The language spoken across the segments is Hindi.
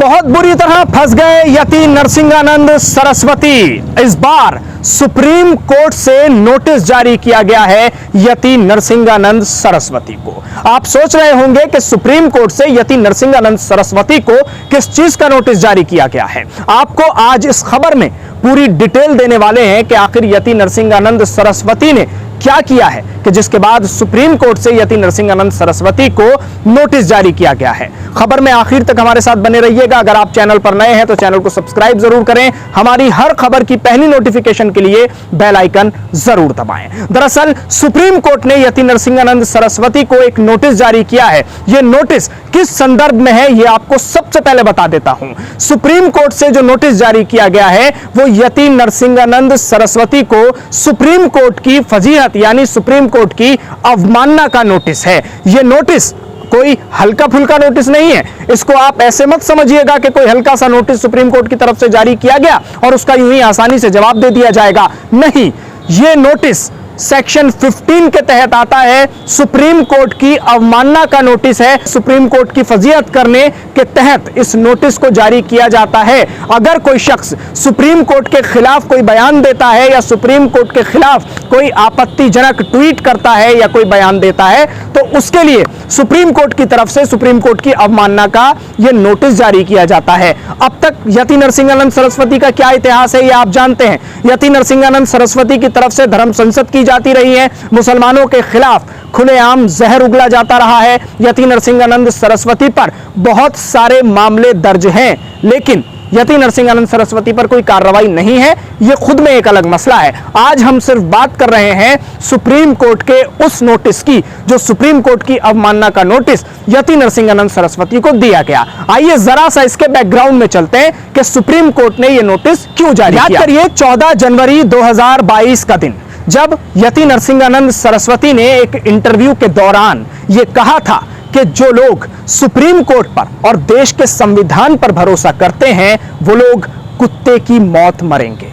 बहुत बुरी तरह फंस गए यति नरसिंहानंद सरस्वती। इस बार सुप्रीम कोर्ट से नोटिस जारी किया गया है यति नरसिंहानंद सरस्वती को। आप सोच रहे होंगे कि सुप्रीम कोर्ट से यति नरसिंहानंद सरस्वती को किस चीज का नोटिस जारी किया गया है। आपको आज इस खबर में पूरी डिटेल देने वाले हैं कि आखिर यति नरसिंहानंद सरस्वती ने क्या किया है कि जिसके बाद सुप्रीम कोर्ट से यति नरसिंहानंद सरस्वती को नोटिस जारी किया गया है। खबर में आखिर तक हमारे साथ बने रहिएगा। अगर आप चैनल पर नए हैं तो चैनल को सब्सक्राइब जरूर करें। हमारी हर खबर की पहली नोटिफिकेशन के लिए बेल आइकन जरूर दबाएं। दरअसल सुप्रीम कोर्ट ने यति नरसिंहानंद सरस्वती को एक नोटिस जारी किया है। यह नोटिस किस संदर्भ में है यह आपको सबसे पहले बता देता हूं। सुप्रीम कोर्ट से जो नोटिस जारी किया गया है वो यति नरसिंहानंद सरस्वती को सुप्रीम कोर्ट की फजीहत यानी सुप्रीम कोर्ट की अवमानना का नोटिस है। यह नोटिस कोई हल्का फुल्का नोटिस नहीं है। इसको आप ऐसे मत समझिएगा कि कोई हल्का सा नोटिस सुप्रीम कोर्ट की तरफ से जारी किया गया और उसका यूं ही आसानी से जवाब दे दिया जाएगा। नहीं, यह नोटिस सेक्शन 15 के तहत आता है। सुप्रीम कोर्ट की अवमानना का नोटिस है। सुप्रीम कोर्ट की फजीहत करने के तहत इस नोटिस को जारी किया जाता है। अगर कोई शख्स सुप्रीम कोर्ट के खिलाफ कोई बयान देता है या सुप्रीम कोर्ट के खिलाफ कोई आपत्तिजनक ट्वीट करता है या कोई बयान देता है तो उसके लिए सुप्रीम कोर्ट की तरफ से सुप्रीम कोर्ट की अवमानना का यह नोटिस जारी किया जाता है। अब तक यति नरसिंहानंद सरस्वती का क्या इतिहास है यह आप जानते हैं। यति नरसिंहानंद सरस्वती की तरफ से धर्म संसद की जाती रही है। मुसलमानों के खिलाफ खुलेआम जहर उगला जाता रहा है। यति नरसिंहानंद सरस्वती पर बहुत सारे मामले दर्ज हैं, लेकिन यति नरसिंहानंद सरस्वती पर कोई कार्रवाई नहीं है। यह खुद में एक अलग मसला है। आज हम सिर्फ बात कर रहे हैं सुप्रीम कोर्ट के उस नोटिस की जो सुप्रीम कोर्ट की अवमानना का नोटिस यति नरसिंहानंद सरस्वती को दिया गया। आइए जरा सा इसके बैकग्राउंड में चलते हैं कि सुप्रीम कोर्ट ने यह नोटिस क्यों जारी किया। याद करिए 14 जनवरी 2022 का दिन, जब यति नरसिंहानंद सरस्वती ने एक इंटरव्यू के दौरान यह कहा था कि जो लोग सुप्रीम कोर्ट पर और देश के संविधान पर भरोसा करते हैं वो लोग कुत्ते की मौत मरेंगे।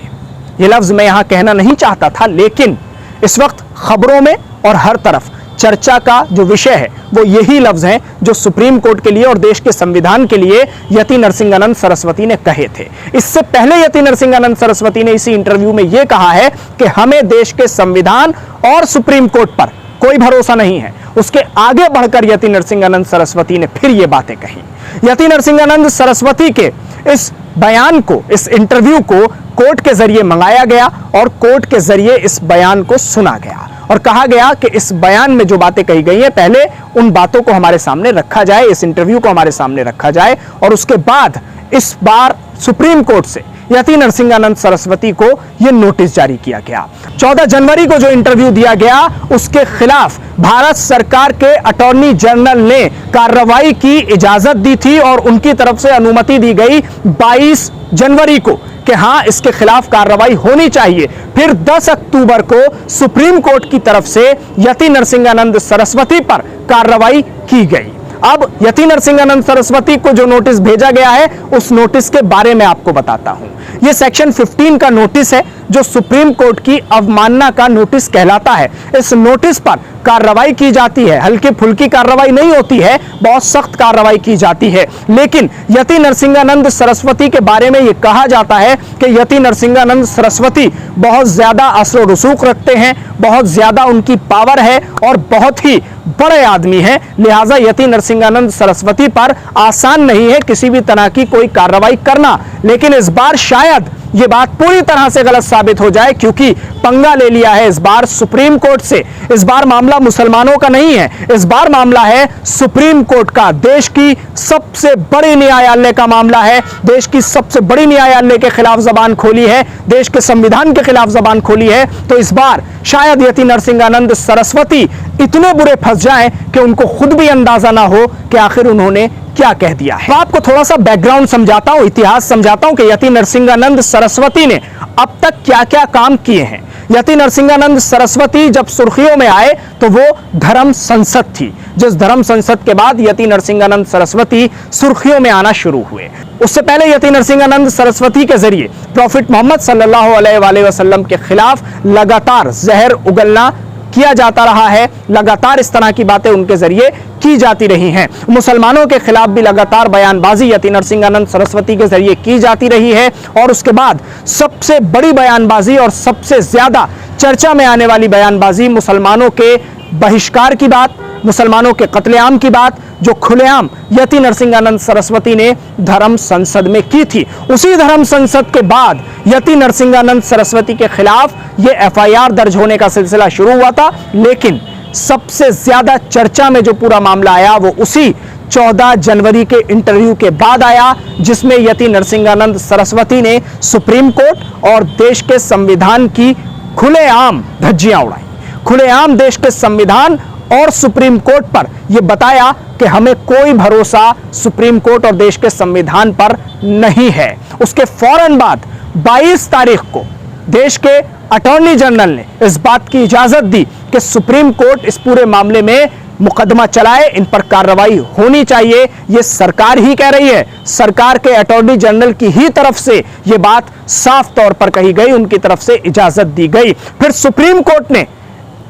ये लफ्ज मैं यहां कहना नहीं चाहता था, लेकिन इस वक्त खबरों में और हर तरफ चर्चा का जो विषय है वो यही लफ्ज हैं जो सुप्रीम कोर्ट के लिए और देश के संविधान के लिए यति नरसिंहानंद सरस्वती ने कहे थे। इससे पहले यति नरसिंहानंद सरस्वती ने इसी इंटरव्यू में यह कहा है कि हमें देश के संविधान और सुप्रीम कोर्ट पर कोई भरोसा नहीं है। उसके आगे बढ़कर यति नरसिंहानंद सरस्वती ने फिर ये बातें कही। यति नरसिंहानंद सरस्वती के इस बयान को, इस इंटरव्यू को कोर्ट के जरिए मंगाया गया और कोर्ट के जरिए इस बयान को सुना गया और कहा गया कि इस बयान में जो बातें कही गई हैं पहले उन बातों को हमारे सामने रखा जाए, इस इंटरव्यू को हमारे सामने रखा जाए और उसके बाद इस बार सुप्रीम कोर्ट से यति नरसिंहानंद सरस्वती को यह नोटिस जारी किया गया। 14 जनवरी को जो इंटरव्यू दिया गया उसके खिलाफ भारत सरकार के अटॉर्नी जनरल ने कार्रवाई की इजाजत दी थी और उनकी तरफ से अनुमति दी गई 22 जनवरी को कि हां इसके खिलाफ कार्रवाई होनी चाहिए। फिर 10 अक्टूबर को सुप्रीम कोर्ट की तरफ से यति नरसिंहानंद सरस्वती पर कार्रवाई की गई। अब यति नरसिंहानंद सरस्वती को जो नोटिस भेजा गया है उस नोटिस के बारे में आपको बताता हूं। यह सेक्शन 15 का नोटिस है जो सुप्रीम कोर्ट की अवमानना का नोटिस कहलाता है। इस नोटिस पर कार्रवाई की जाती है, हल्की फुल्की कार्रवाई नहीं होती है, बहुत सख्त कार्रवाई की जाती है। लेकिन यति नरसिंहानंद सरस्वती के बारे में यह कहा जाता है कि यति नरसिंहानंद सरस्वती बहुत ज्यादा असर और रसूख रखते हैं, बहुत ज्यादा उनकी पावर है और बहुत ही बड़े आदमी हैं। लिहाजा यति नरसिंहानंद सरस्वती पर आसान नहीं है किसी भी तरह की कोई कार्रवाई करना। लेकिन इस बार शायद यह बात पूरी तरह से गलत साबित हो जाए, क्योंकि पंगा ले लिया है इस बार सुप्रीम कोर्ट से। इस बार मामला मुसलमानों का नहीं है, इस बार मामला है सुप्रीम कोर्ट का। देश की सबसे बड़ी न्यायालय का मामला है। देश की सबसे बड़ी न्यायालय के खिलाफ जबान खोली है, देश के संविधान के खिलाफ जबान खोली है। तो इस बार शायद यति नरसिंहानंद सरस्वती इतने बुरे फंस जाएं कि उनको खुद भी अंदाजा ना हो कि आखिर उन्होंने क्या कह दिया है। तो आपको थोड़ा सा बैकग्राउंड समझाता हूं, इतिहास समझाता हूं कि यति नरसिंहानंद सरस्वती ने अब तक क्या क्या काम किए हैं। यति नरसिंहानंद सरस्वती जब सुर्खियों में आए तो वो धर्म संसद थी, जिस धर्म संसद के बाद यति नरसिंहानंद सरस्वती सुर्खियों में आना शुरू हुए। उससे पहले यति नरसिंहानंद सरस्वती के जरिए प्रॉफिट मोहम्मद सल्लल्लाहु अलैहि वसल्लम के खिलाफ लगातार जहर उगलना किया जाता रहा है, लगातार इस तरह की बातें उनके जरिए की जाती रही हैं। मुसलमानों के खिलाफ भी लगातार बयानबाजी यति नरसिंहानंद सरस्वती के जरिए की जाती रही है। और उसके बाद सबसे बड़ी बयानबाजी और सबसे ज्यादा चर्चा में आने वाली बयानबाजी मुसलमानों के बहिष्कार की बात, मुसलमानों के कत्लेआम की बात, जो खुलेआम यति नरसिंहानंद सरस्वती ने धर्म संसद में की थी। उसी धर्म संसद के बाद यति नरसिंहानंद सरस्वती के खिलाफ यह एफआईआर दर्ज होने का सिलसिला शुरू हुआ था, लेकिन सबसे ज्यादा चर्चा में जो पूरा मामला आया वो उसी 14 जनवरी के इंटरव्यू के बाद आया, जिसमें यति नरसिंहानंद सरस्वती ने सुप्रीम कोर्ट और देश के संविधान की खुलेआम धज्जियां उड़ाई। खुलेआम देश के संविधान और सुप्रीम कोर्ट पर यह बताया कि हमें कोई भरोसा सुप्रीम कोर्ट और देश के संविधान पर नहीं है। उसके फौरन बाद 22 तारीख को देश के अटॉर्नी जनरल ने इस बात की इजाजत दी कि सुप्रीम कोर्ट इस पूरे मामले में मुकदमा चलाए, इन पर कार्रवाई होनी चाहिए। यह सरकार ही कह रही है, सरकार के अटॉर्नी जनरल की ही तरफ से यह बात साफ तौर पर कही गई, उनकी तरफ से इजाजत दी गई। फिर सुप्रीम कोर्ट ने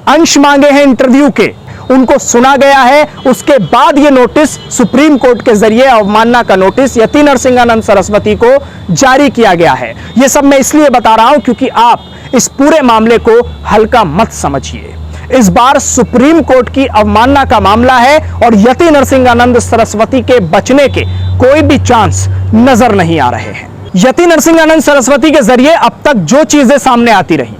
अंश मांगे हैं इंटरव्यू के, उनको सुना गया है। उसके बाद यह नोटिस सुप्रीम कोर्ट के जरिए अवमानना का नोटिस यति नरसिंहानंद सरस्वती को जारी किया गया है। यह सब मैं इसलिए बता रहा हूं क्योंकि आप इस पूरे मामले को हल्का मत समझिए। इस बार सुप्रीम कोर्ट की अवमानना का मामला है और यति नरसिंहानंद सरस्वती के बचने के कोई भी चांस नजर नहीं आ रहे हैं। यति नरसिंहानंद सरस्वती के जरिए अब तक जो चीजें सामने आती रही,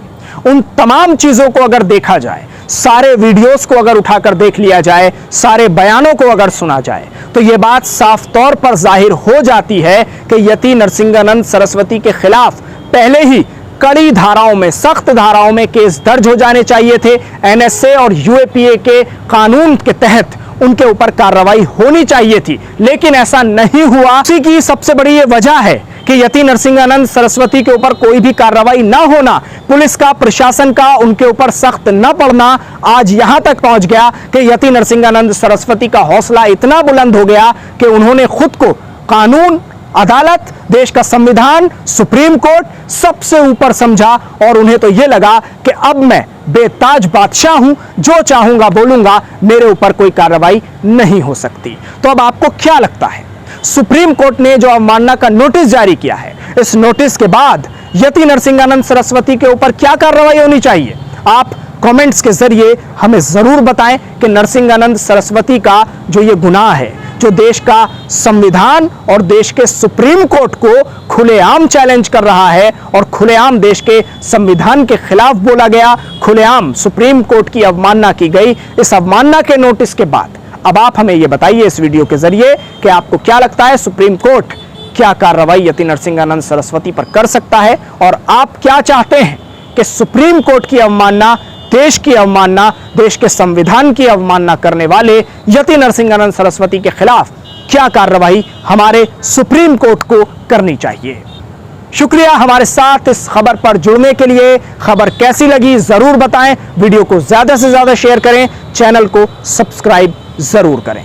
उन तमाम चीजों को अगर देखा जाए, सारे वीडियोस को अगर उठाकर देख लिया जाए, सारे बयानों को अगर सुना जाए, तो यह बात साफ तौर पर जाहिर हो जाती है कि यति नरसिंहानंद सरस्वती के खिलाफ पहले ही कड़ी धाराओं में, सख्त धाराओं में केस दर्ज हो जाने चाहिए थे। एनएसए और यूएपीए के कानून के तहत उनके ऊपर कार्रवाई होनी चाहिए थी, लेकिन ऐसा नहीं हुआ। इसी की सबसे बड़ी ये वजह है कि यति नरसिंहानंद सरस्वती के ऊपर कोई भी कार्रवाई ना होना, पुलिस का, प्रशासन का उनके ऊपर सख्त न पड़ना आज यहां तक पहुंच गया कि यति नरसिंहानंद सरस्वती का हौसला इतना बुलंद हो गया कि उन्होंने खुद को कानून, अदालत, देश का संविधान, सुप्रीम कोर्ट सबसे ऊपर समझा और उन्हें तो यह लगा कि अब मैं बेताज बादशाह हूं, जो चाहूंगा बोलूंगा, मेरे ऊपर कोई कार्रवाई नहीं हो सकती। तो अब आपको क्या लगता है, सुप्रीम कोर्ट ने जो अवमानना का नोटिस जारी किया है, इस नोटिस के बाद यति नरसिंहानंद सरस्वती के ऊपर क्या कार्रवाई होनी चाहिए? आप कमेंट्स के जरिए हमें जरूर बताएं कि नरसिंहानंद सरस्वती का जो ये गुनाह है, जो देश का संविधान और देश के सुप्रीम कोर्ट को खुलेआम चैलेंज कर रहा है और खुलेआम देश के संविधान के खिलाफ बोला गया, खुलेआम सुप्रीम कोर्ट की अवमानना की गई, इस अवमानना के नोटिस के बाद अब आप हमें यह बताइए इस वीडियो के जरिए कि आपको क्या लगता है, सुप्रीम कोर्ट क्या कार्रवाई यति नरसिंहानंद सरस्वती पर कर सकता है और आप क्या चाहते हैं कि सुप्रीम कोर्ट की अवमानना, देश की अवमानना, देश के संविधान की अवमानना करने वाले यति नरसिंहानंद सरस्वती के खिलाफ क्या कार्रवाई हमारे सुप्रीम कोर्ट को करनी चाहिए? शुक्रिया हमारे साथ इस खबर पर जुड़ने के लिए। खबर कैसी लगी जरूर बताएं, वीडियो को ज्यादा से ज्यादा शेयर करें, चैनल को सब्सक्राइब जरूर करें।